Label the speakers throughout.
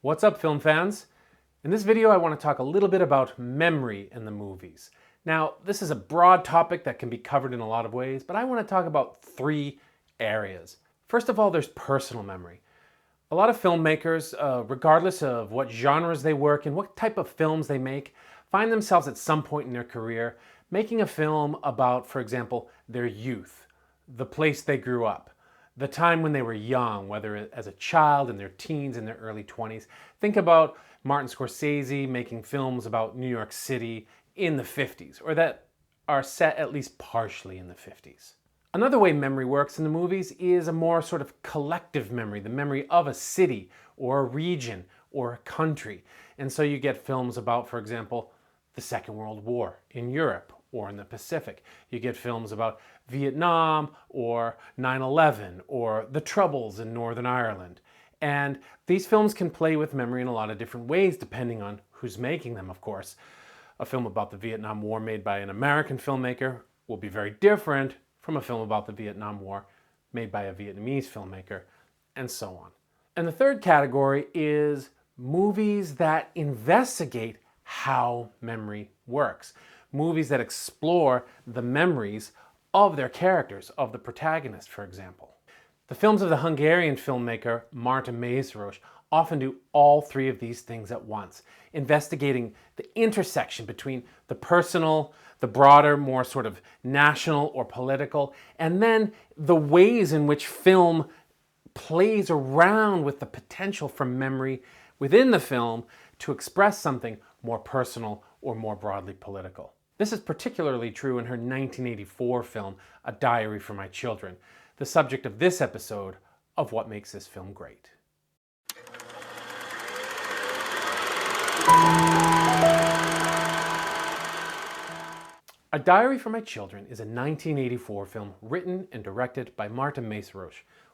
Speaker 1: What's up, film fans? In this video, I want to talk a little bit about memory in the movies. Now, this is a broad topic that can be covered in a lot of ways, but I want to talk about three areas. First of all, there's personal memory. A lot of filmmakers, regardless of what genres they work in, what type of films they make, find themselves at some point in their career making a film about, for example, their youth, the place they grew up, the time when they were young, whether as a child, in their teens, in their early 20s. Think about Martin Scorsese making films about New York City in the 50s, or that are set at least partially in the 50s. Another way memory works in the movies is a more sort of collective memory, the memory of a city or a region or a country. And so you get films about, for example, the Second World War in Europe or in the Pacific. You get films about Vietnam or 9/11 or the Troubles in Northern Ireland. And these films can play with memory in a lot of different ways depending on who's making them, of course. A film about the Vietnam War made by an American filmmaker will be very different from a film about the Vietnam War made by a Vietnamese filmmaker, and so on. And the third category is movies that investigate how memory works. Movies that explore the memories of their characters, of the protagonist, for example. The films of the Hungarian filmmaker Márta Mészáros often do all three of these things at once, investigating the intersection between the personal, the broader, more sort of national or political, and then the ways in which film plays around with the potential for memory within the film to express something more personal or more broadly political. This is particularly true in her 1984 film, A Diary for My Children, the subject of this episode of What Makes This Film Great. A Diary for My Children is a 1984 film written and directed by Márta Mészáros,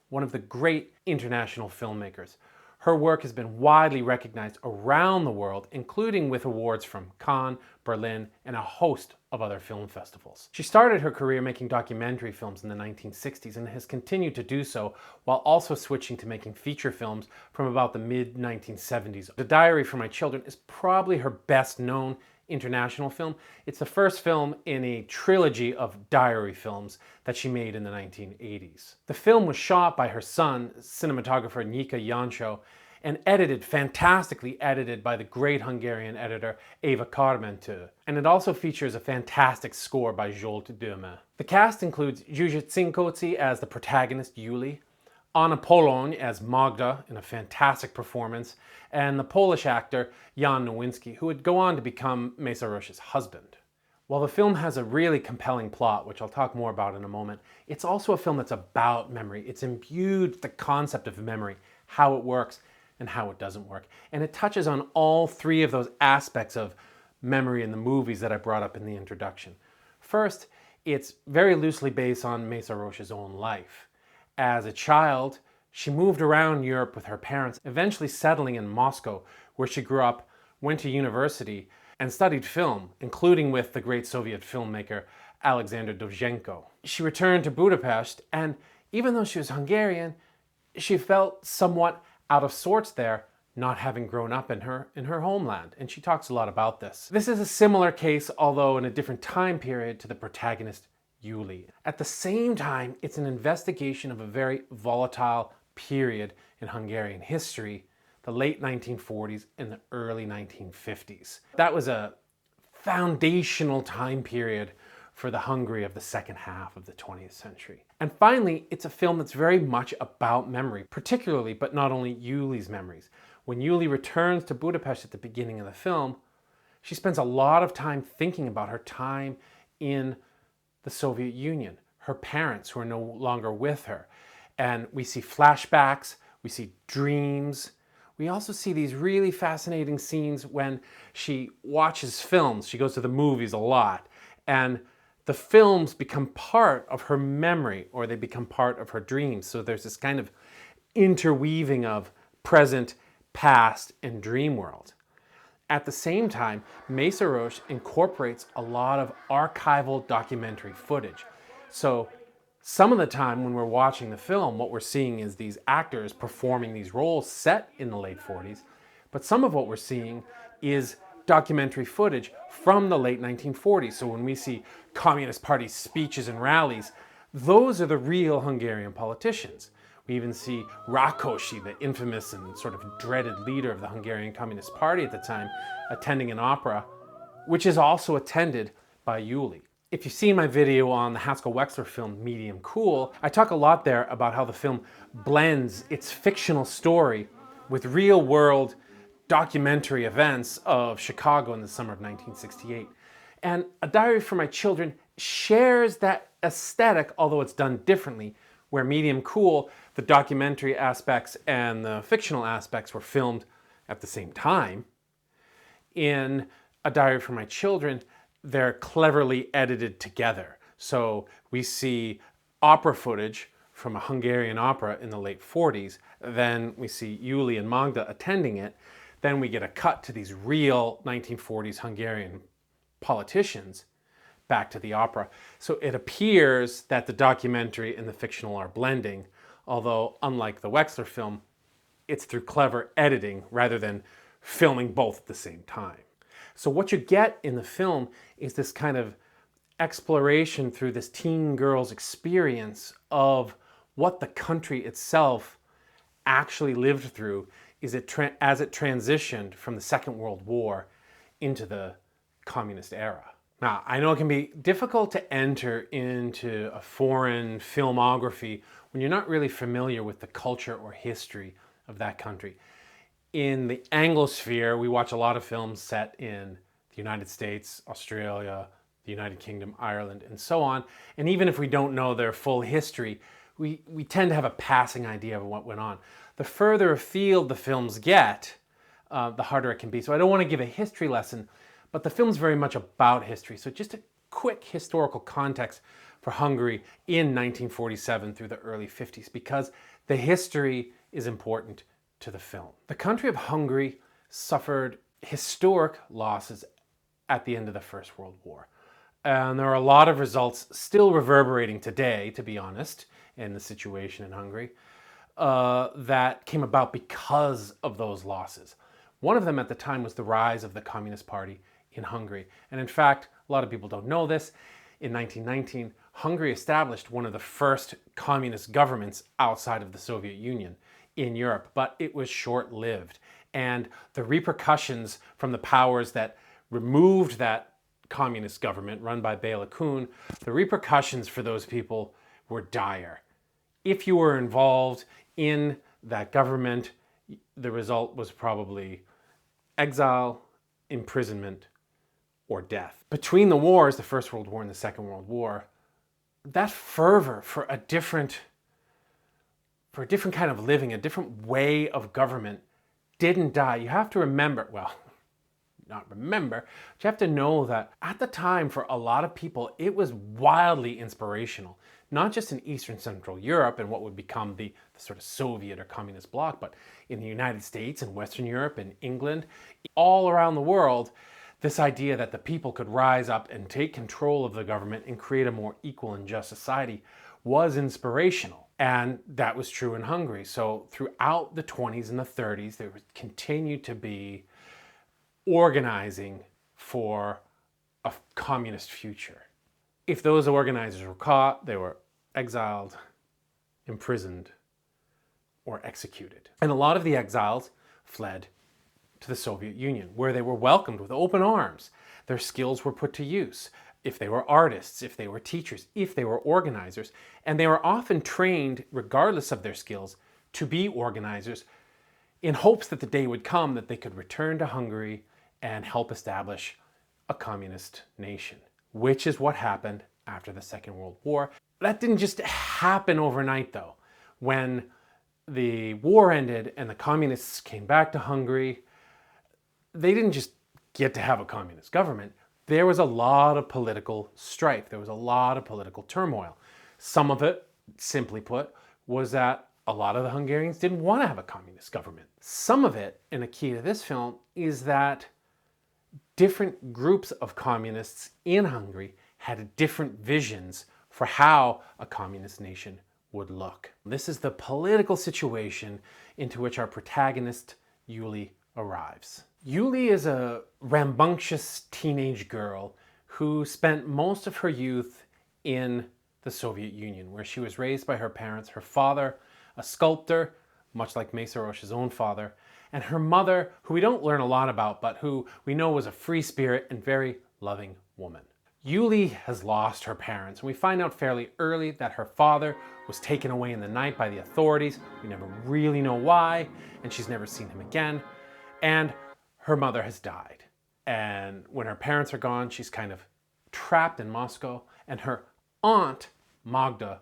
Speaker 1: one of the great international filmmakers. Her work has been widely recognized around the world, including with awards from Cannes, Berlin, and a host of other film festivals. She started her career making documentary films in the 1960s and has continued to do so while also switching to making feature films from about the mid-1970s. The Diary for My Children is probably her best known international film. It's the first film in a trilogy of diary films that she made in the 1980s. The film was shot by her son, cinematographer Nika Jancsó, and fantastically edited by the great Hungarian editor Eva Carmentő. And it also features a fantastic score by Zsolt Döme. The cast includes Zsuzsa Cinkóczy as the protagonist Yuli, Anna Polony as Magda in a fantastic performance, and the Polish actor Jan Nowinski, who would go on to become Mészáros's husband. While the film has a really compelling plot, which I'll talk more about in a moment, it's also a film that's about memory. It's imbued with the concept of memory, how it works and how it doesn't work. And it touches on all three of those aspects of memory in the movies that I brought up in the introduction. First, it's very loosely based on Mészáros's own life. As a child, she moved around Europe with her parents, eventually settling in Moscow, where she grew up, went to university, and studied film, including with the great Soviet filmmaker Alexander Dovzhenko. She returned to Budapest, and even though she was Hungarian, she felt somewhat out of sorts there, not having grown up in her homeland, and she talks a lot about this. This is a similar case, although in a different time period, to the protagonist Yuli. At the same time, it's an investigation of a very volatile period in Hungarian history, the late 1940s and the early 1950s. That was a foundational time period for the Hungary of the second half of the 20th century. And finally, it's a film that's very much about memory, particularly, but not only Yuli's memories. When Yuli returns to Budapest at the beginning of the film, she spends a lot of time thinking about her time in the Soviet Union, her parents who are no longer with her. And we see flashbacks, we see dreams. We also see these really fascinating scenes when she watches films. She goes to the movies a lot. And the films become part of her memory, or they become part of her dreams. So there's this kind of interweaving of present, past, and dream world. At the same time, Mészáros incorporates a lot of archival documentary footage. So some of the time when we're watching the film, what we're seeing is these actors performing these roles set in the late 40s, But some of what we're seeing is documentary footage from the late 1940s. So when we see Communist Party speeches and rallies, those are the real Hungarian politicians. We even see Rákosi, the infamous and sort of dreaded leader of the Hungarian Communist Party at the time, attending an opera, which is also attended by Yuli. If you've seen my video on the Haskell Wexler film Medium Cool, I talk a lot there about how the film blends its fictional story with real-world documentary events of Chicago in the summer of 1968. And A Diary for My Children shares that aesthetic, although it's done differently, where Medium Cool, the documentary aspects and the fictional aspects were filmed at the same time. In A Diary for My Children, they're cleverly edited together. So we see opera footage from a Hungarian opera in the late 40s, then we see Yuli and Magda attending it, then we get a cut to these real 1940s Hungarian politicians back to the opera. So it appears that the documentary and the fictional are blending, although unlike the Wexler film, it's through clever editing rather than filming both at the same time. So what you get in the film is this kind of exploration through this teen girl's experience of what the country itself actually lived through as it transitioned from the Second World War into the communist era. Now, I know it can be difficult to enter into a foreign filmography when you're not really familiar with the culture or history of that country. In the Anglosphere, we watch a lot of films set in the United States, Australia, the United Kingdom, Ireland, and so on. And even if we don't know their full history, we tend to have a passing idea of what went on. The further afield the films get, the harder it can be. So I don't want to give a history lesson, but the film's very much about history. So just a quick historical context for Hungary in 1947 through the early 50s, because the history is important to the film. The country of Hungary suffered historic losses at the end of the First World War. And there are a lot of results still reverberating today, to be honest, in the situation in Hungary, that came about because of those losses. One of them at the time was the rise of the Communist Party in Hungary. And in fact, a lot of people don't know this, in 1919, Hungary established one of the first communist governments outside of the Soviet Union in Europe, but it was short-lived. And the repercussions from the powers that removed that communist government run by Bela Kun, the repercussions for those people were dire. If you were involved in that government, the result was probably exile, imprisonment, or death. Between the wars, the First World War and the Second World War, that fervor for a different kind of living, a different way of government didn't die. You have to remember, well, not remember, but you have to know that at the time for a lot of people, it was wildly inspirational. Not just in Eastern Central Europe and what would become the sort of Soviet or communist bloc, but in the United States and Western Europe and England, all around the world, this idea that the people could rise up and take control of the government and create a more equal and just society was inspirational. And that was true in Hungary. So throughout the 20s and the 30s, there would continue to be organizing for a communist future. If those organizers were caught, they were exiled, imprisoned, or executed. And a lot of the exiles fled to the Soviet Union, where they were welcomed with open arms. Their skills were put to use. If they were artists, if they were teachers, if they were organizers, and they were often trained, regardless of their skills, to be organizers in hopes that the day would come that they could return to Hungary and help establish a communist nation, which is what happened after the Second World War. That didn't just happen overnight, though. When the war ended and the communists came back to Hungary, they didn't just get to have a communist government. There was a lot of political strife. There was a lot of political turmoil. Some of it, simply put, was that a lot of the Hungarians didn't want to have a communist government. Some of it, and a key to this film, is that different groups of communists in Hungary had different visions for how a communist nation would look. This is the political situation into which our protagonist, Yuli, arrives. Yuli is a rambunctious teenage girl who spent most of her youth in the Soviet Union, where she was raised by her parents, her father, a sculptor, much like Mészáros' own father, and her mother, who we don't learn a lot about, but who we know was a free spirit and very loving woman. Yuli has lost her parents, and we find out fairly early that her father was taken away in the night by the authorities. We never really know why, and she's never seen him again. And her mother has died. And when her parents are gone, she's kind of trapped in Moscow, and her aunt, Magda,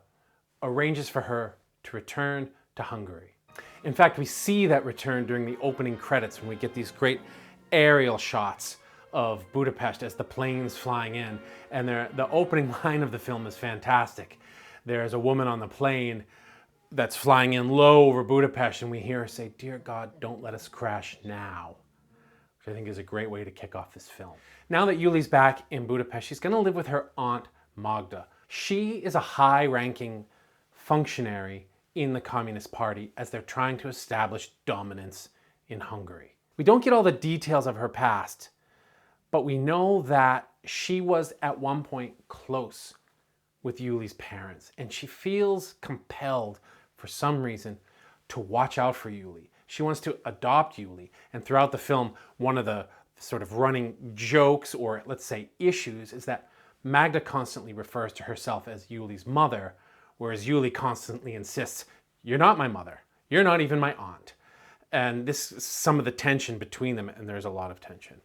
Speaker 1: arranges for her to return to Hungary. In fact, we see that return during the opening credits when we get these great aerial shots of Budapest as the plane's flying in. And the opening line of the film is fantastic. There's a woman on the plane that's flying in low over Budapest, and we hear her say, "Dear God, don't let us crash now," which I think is a great way to kick off this film. Now that Yuli's back in Budapest, she's going to live with her aunt Magda. She is a high-ranking functionary in the Communist Party as they're trying to establish dominance in Hungary. We don't get all the details of her past, but we know that she was at one point close with Yuli's parents, and she feels compelled for some reason to watch out for Yuli. She wants to adopt Yuli, and throughout the film, one of the sort of running jokes, or let's say issues, is that Magda constantly refers to herself as Yuli's mother, whereas Yuli constantly insists, "You're not my mother. You're not even my aunt." And this is some of the tension between them, and there's a lot of tension.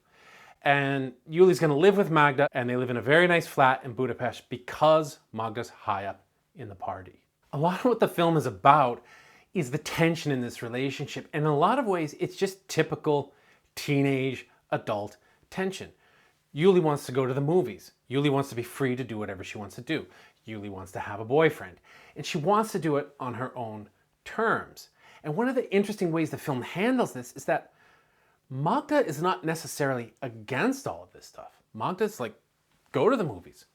Speaker 1: And Yuli's going to live with Magda, and they live in a very nice flat in Budapest because Magda's high up in the party. A lot of what the film is about is the tension in this relationship, and in a lot of ways, it's just typical teenage adult tension. Yuli wants to go to the movies. Yuli wants to be free to do whatever she wants to do. Yuli wants to have a boyfriend, and she wants to do it on her own terms. And one of the interesting ways the film handles this is that Magda is not necessarily against all of this stuff. Magda's like, go to the movies,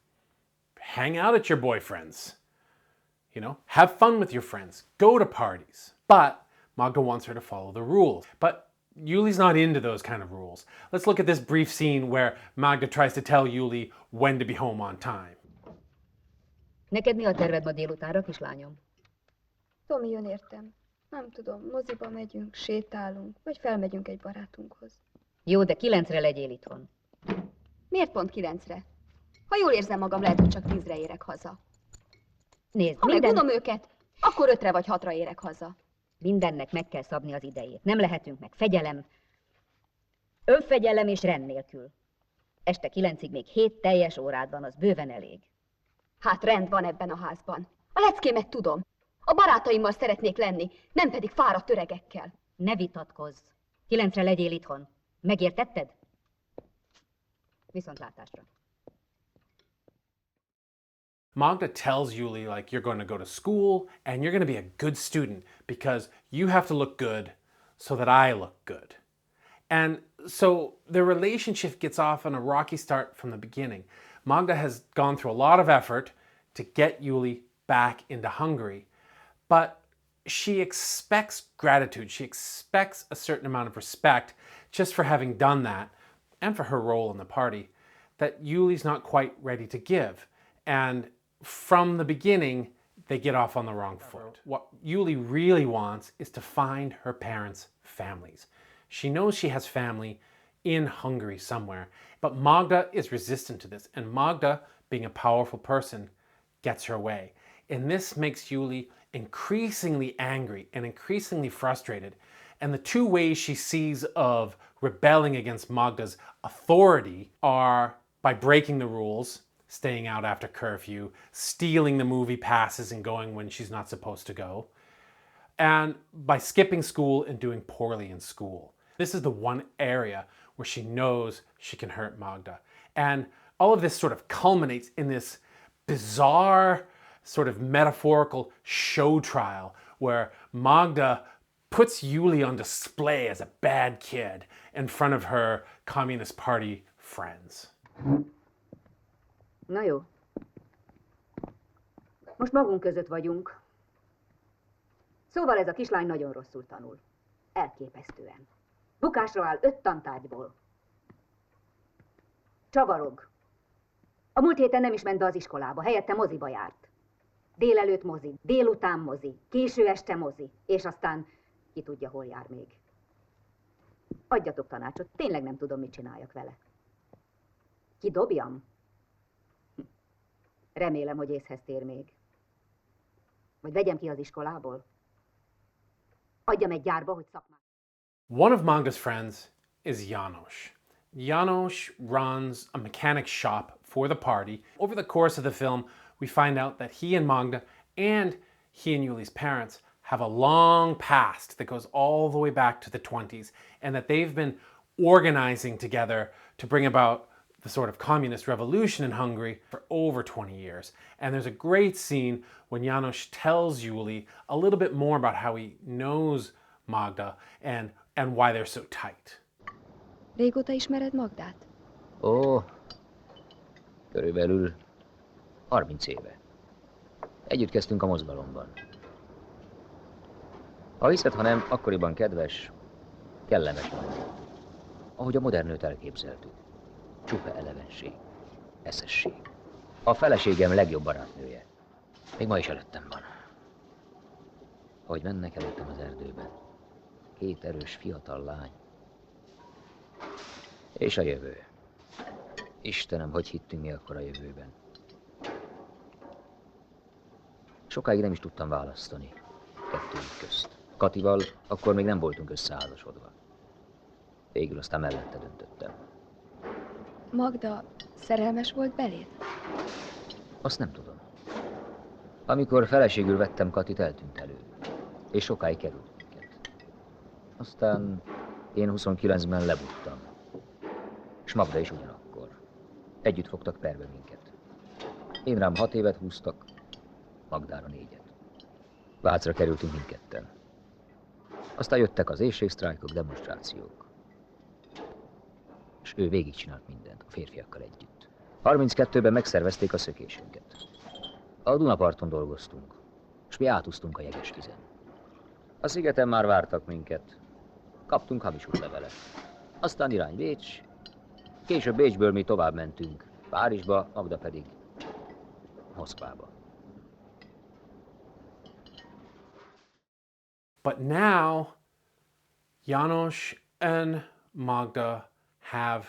Speaker 1: hang out at your boyfriend's, have fun with your friends, go to parties. But Magda wants her to follow the rules. But Yuli's not into those kind of rules. Let's look at this brief scene where Magda tries to tell Yuli when to be home on time.
Speaker 2: Neked mi a terved ma délutánra, kislányom?
Speaker 3: Tomi jön értem. Nem tudom, moziba megyünk, sétálunk, vagy felmegyünk egy barátunkhoz.
Speaker 2: Jó, de 9-re legyél itthon.
Speaker 3: Miért pont 9-re? Ha jól érzem magam, lehet, hogy csak 10-re érek haza.
Speaker 2: Nézd,
Speaker 3: Ha megunom őket, akkor 5-re vagy 6-ra érek haza.
Speaker 2: mindennek meg kell szabni az idejét. Nem lehetünk meg fegyelem, önfegyelem és rend nélkül. Este 9-ig még 7 teljes órád van, az bőven elég.
Speaker 3: Hát rend van ebben a házban. A leckémet tudom. A barátaimmal szeretnék lenni, nem pedig fáradt öregekkel.
Speaker 2: Ne vitatkozz. 9-re legyél itthon. Megértetted? Viszontlátásra.
Speaker 1: Magda tells Yuli, like, you're going to go to school and you're going to be a good student because you have to look good so that I look good. And so the relationship gets off on a rocky start from the beginning. Magda has gone through a lot of effort to get Yuli back into Hungary, but she expects gratitude. She expects a certain amount of respect just for having done that and for her role in the party that Yuli's not quite ready to give. And from the beginning, they get off on the wrong foot. What Yuli really wants is to find her parents' families. She knows she has family in Hungary somewhere, but Magda is resistant to this, and Magda, being a powerful person, gets her way. And this makes Yuli increasingly angry and increasingly frustrated. And the two ways she sees of rebelling against Magda's authority are by breaking the rules, staying out after curfew, stealing the movie passes and going when she's not supposed to go, and by skipping school and doing poorly in school. This is the one area where she knows she can hurt Magda. And all of this sort of culminates in this bizarre sort of metaphorical show trial where Magda puts Yuli on display as a bad kid in front of her Communist Party friends.
Speaker 2: Na jó. Most magunk között vagyunk. Szóval ez a kislány nagyon rosszul tanul. Elképesztően. Bukásra áll 5 tantárgyból. Csavarog. A múlt héten nem is ment be az iskolába, helyette moziba járt. Délelőtt mozi, délután mozi, késő este mozi, és aztán ki tudja, hol jár még. Adjatok tanácsot, tényleg nem tudom, mit csináljak vele. Kidobjam? Remélem, hogy észhez tér még. Vagy vegyem ki az iskolából? Adjam egy gyárba, hogy szakmát.
Speaker 1: One of Magda's friends is János. János runs a mechanic shop for the party. Over the course of the film, we find out that he and Magda and he and Yuli's parents have a long past that goes all the way back to the 20s, and that they've been organizing together to bring about the sort of communist revolution in Hungary for over 20 years. And there's a great scene when János tells Yuli a little bit more about how he knows Magda and why they're so tight.
Speaker 3: Régóta ismered Magdát?
Speaker 4: Ó, körülbelül 30 éve. Együtt kezdtünk a mozgalomban. Ha hiszed, ha nem, akkoriban kedves, kellemes nő. Ahogy a modern nőt elképzeltük. Csupa elevenség, eszesség. A feleségem legjobb barátnője. Még ma is előttem van. Ahogy mennek előttem az erdőben. 2 erős fiatal lány. És a jövő. Istenem, hogy hittünk mi akkor a jövőben. Sokáig nem is tudtam választani kettőjük közt. Katival akkor még nem voltunk összeházasodva. Végül aztán mellette döntöttem.
Speaker 3: Magda szerelmes volt beléd?
Speaker 4: Azt nem tudom. Amikor feleségül vettem Katit, eltűnt előlünk. És sokáig került minket. Aztán én 29-ben lebuktam. És Magda is ugyanakkor. Együtt fogtak perbe minket. Én rám 6 évet húztak, Magdára 4-et. Vácra kerültünk mindketten. Aztán jöttek az éhségsztrájkok, demonstrációk. És ő végigcsinált mindent, a férfiakkal együtt. 32-ben megszervezték a szökésünket. A Dunaparton dolgoztunk, és mi átúztunk a Jegesvizen. A szigeten már vártak minket. Kaptunk hamis útlevelet. Aztán irány Bécs. Később Bécsből mi tovább mentünk. Párizsba, Magda pedig Moszkvába.
Speaker 1: But now, János and Magda have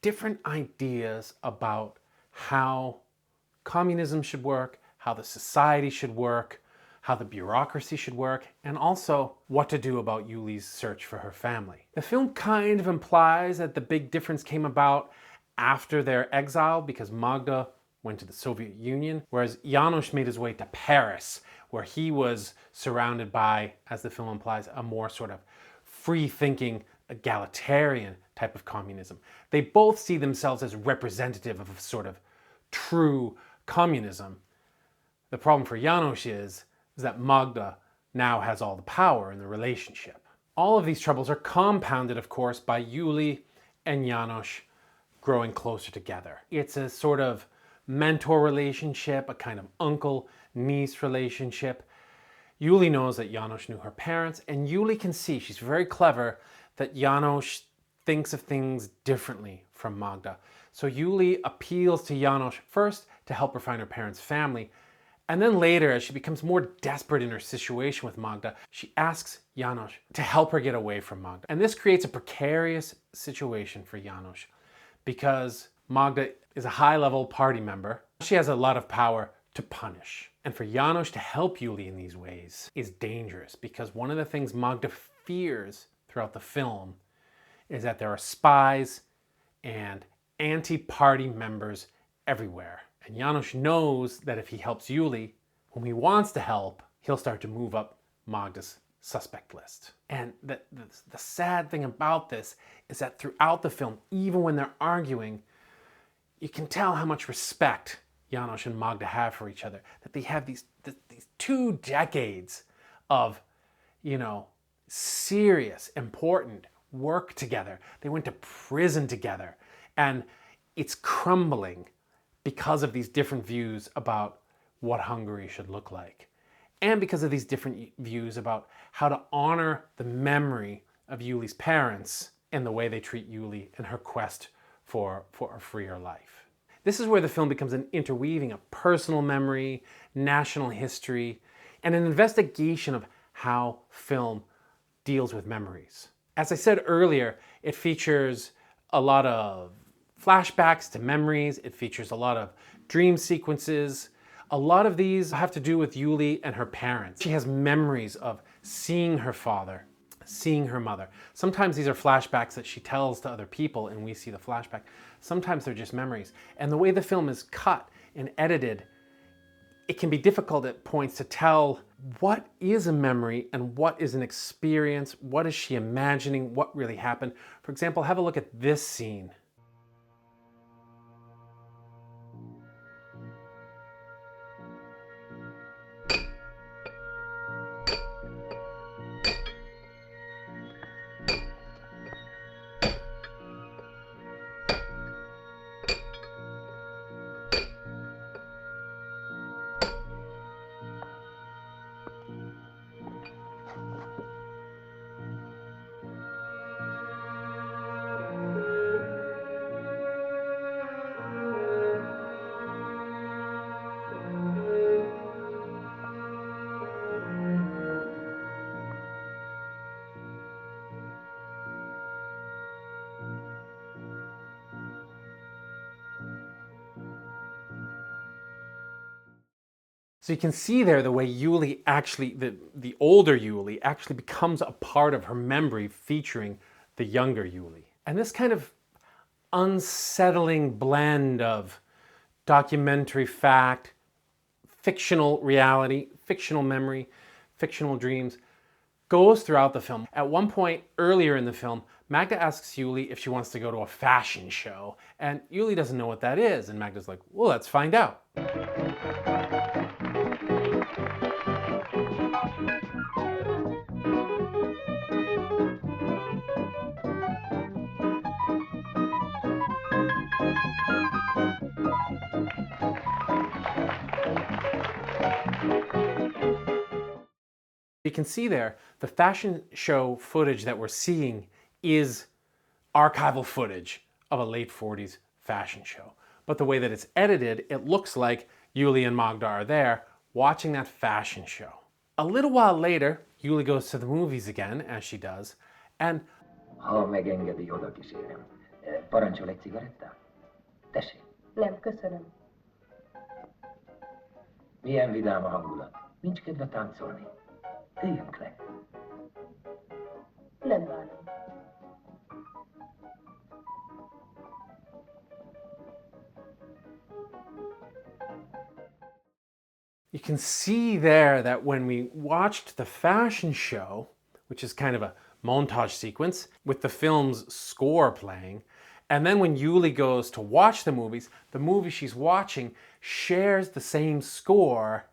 Speaker 1: different ideas about how communism should work, how the society should work, how the bureaucracy should work, and also what to do about Yuli's search for her family. The film kind of implies that the big difference came about after their exile because Magda went to the Soviet Union, whereas János made his way to Paris, where he was surrounded by, as the film implies, a more sort of free-thinking, egalitarian type of communism. They both see themselves as representative of a sort of true communism. The problem for János is that Magda now has all the power in the relationship. All of these troubles are compounded, of course, by Yuli and János growing closer together. It's a sort of mentor relationship, a kind of uncle-niece relationship. Yuli knows that János knew her parents, and Yuli can see, she's very clever, that János thinks of things differently from Magda. So Yuli appeals to János first to help her find her parents' family, and then later, as she becomes more desperate in her situation with Magda, she asks János to help her get away from Magda. And this creates a precarious situation for János because Magda is a high-level party member. She has a lot of power to punish. And for János to help Yuli in these ways is dangerous because one of the things Magda fears throughout the film is that there are spies and anti-party members everywhere. And János knows that if he helps Yuli, whom he wants to help, he'll start to move up Magda's suspect list. And the sad thing about this is that throughout the film, even when they're arguing, you can tell how much respect János and Magda have for each other. That they have these 2 decades of, serious, important work together. They went to prison together. And it's crumbling because of these different views about what Hungary should look like. And because of these different views about how to honor the memory of Yuli's parents and the way they treat Yuli in her quest for a freer life. This is where the film becomes an interweaving of personal memory, national history, and an investigation of how film deals with memories. As I said earlier, it features a lot of flashbacks to memories. It features a lot of dream sequences. A lot of these have to do with Yuli and her parents. She has memories of seeing her father, seeing her mother. Sometimes these are flashbacks that she tells to other people and we see the flashback. Sometimes they're just memories. And the way the film is cut and edited, it can be difficult at points to tell what is a memory and what is an experience, what is she imagining, what really happened. For example, have a look at this scene. So you can see there the way Yuli actually, the older Yuli actually becomes a part of her memory featuring the younger Yuli. And this kind of unsettling blend of documentary fact, fictional reality, fictional memory, fictional dreams goes throughout the film. At one point earlier in the film, Magda asks Yuli if she wants to go to a fashion show, and Yuli doesn't know what that is, and Magda's like, well, let's find out. You can see there, the fashion show footage that we're seeing is archival footage of a late 40s fashion show. But the way that it's edited, it looks like Yuli and Magda are there watching that fashion show. A little while later, Yuli goes to the movies again, as she does, and
Speaker 4: Ha megengedi, oda kísérem. Parancsol egy cigarettát? Tessék.
Speaker 3: Nem, köszönöm.
Speaker 4: Milyen vidám a hangulat. Nincs kedve táncolni. Üljünk le.
Speaker 3: Nem bánom.
Speaker 1: you can see there that when we watched the fashion show, which is kind of a montage sequence with the film's score playing, and then when Yuli goes to watch the movie she's watching shares the same score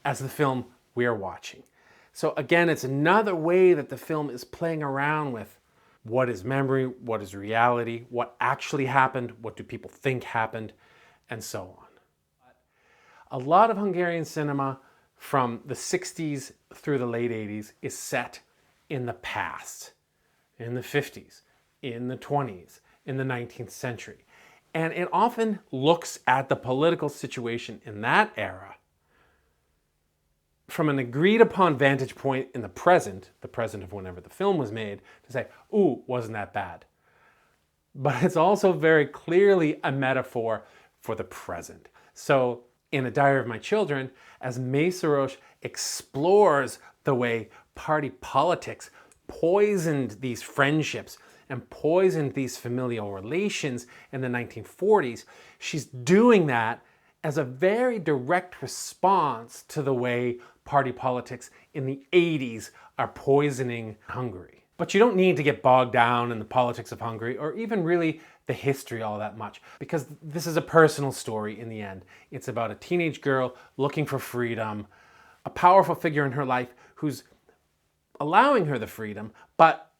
Speaker 1: as the film we're watching. So again, it's another way that the film is playing around with what is memory, what is reality, what actually happened, what do people think happened, and so on. A lot of Hungarian cinema from the 60s through the late 80s is set in the past, in the 50s, in the 20s, in the 19th century. And it often looks at the political situation in that era from an agreed upon vantage point in the present of whenever the film was made, to say, ooh, wasn't that bad? But it's also very clearly a metaphor for the present. So in A Diary of My Children, as Mészáros explores the way party politics poisoned these friendships and poisoned these familial relations in the 1940s, she's doing that as a very direct response to the way party politics in the 80s are poisoning Hungary. But you don't need to get bogged down in the politics of Hungary or even really the history all that much, because this is a personal story in the end. It's about a teenage girl looking for freedom, a powerful figure in her life who's allowing her the freedom, but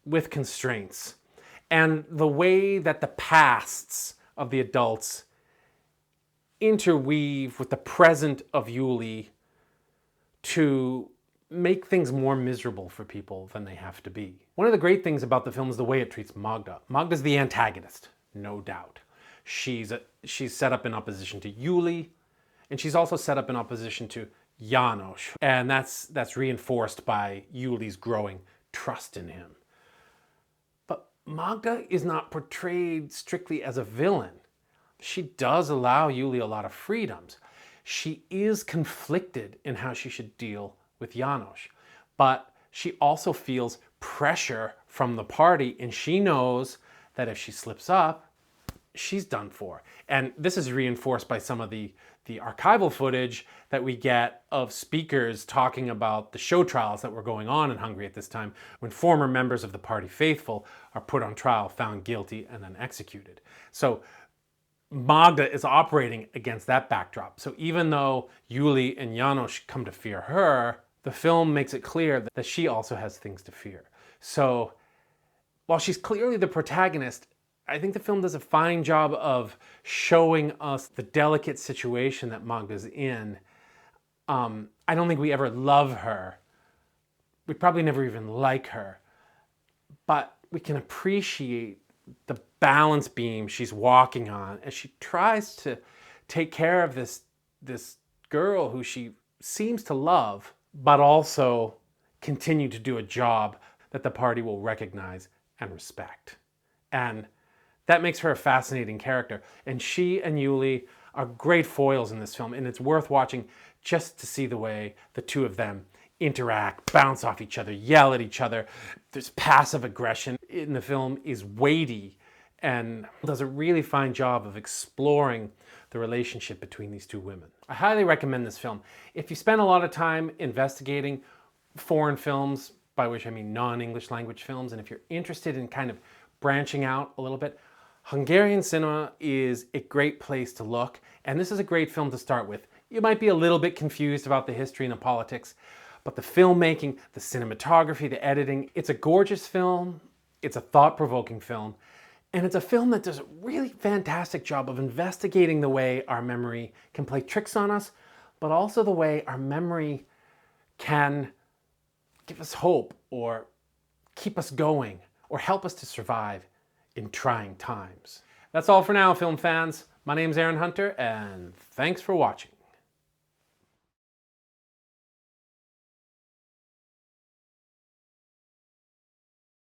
Speaker 1: with constraints. And the way that the pasts of the adults interweave with the present of Yuli to make things more miserable for people than they have to be. One of the great things about the film is the way it treats Magda. Magda's the antagonist, no doubt. She's set up in opposition to Yuli, and she's also set up in opposition to János, and that's reinforced by Yuli's growing trust in him. But Magda is not portrayed strictly as a villain. She does allow Yuli a lot of freedoms. She is conflicted in how she should deal with János, but she also feels pressure from the party, and she knows that if she slips up, she's done for. And this is reinforced by some of the archival footage that we get of speakers talking about the show trials that were going on in Hungary at this time, when former members of the party faithful are put on trial, found guilty, and then executed. So Magda is operating against that backdrop. So even though Yuli and János come to fear her, the film makes it clear that she also has things to fear. So while she's clearly the protagonist, I think the film does a fine job of showing us the delicate situation that Magda's in. I don't think we ever love her. We probably never even like her. But we can appreciate the balance beam she's walking on as she tries to take care of this girl who she seems to love, but also continue to do a job that the party will recognize and respect. And that makes her a fascinating character. And she and Yuli are great foils in this film, and it's worth watching just to see the way the two of them interact, bounce off each other, yell at each other. There's passive aggression in the film is weighty and does a really fine job of exploring the relationship between these two women. I highly recommend this film. If you spend a lot of time investigating foreign films, by which I mean non-English language films, and if you're interested in kind of branching out a little bit, Hungarian cinema is a great place to look, and this is a great film to start with. You might be a little bit confused about the history and the politics, but the filmmaking, the cinematography, the editing, it's a gorgeous film, it's a thought-provoking film, and it's a film that does a really fantastic job of investigating the way our memory can play tricks on us, but also the way our memory can give us hope or keep us going or help us to survive in trying times. That's all for now, film fans. My name's Aaron Hunter, and thanks for watching.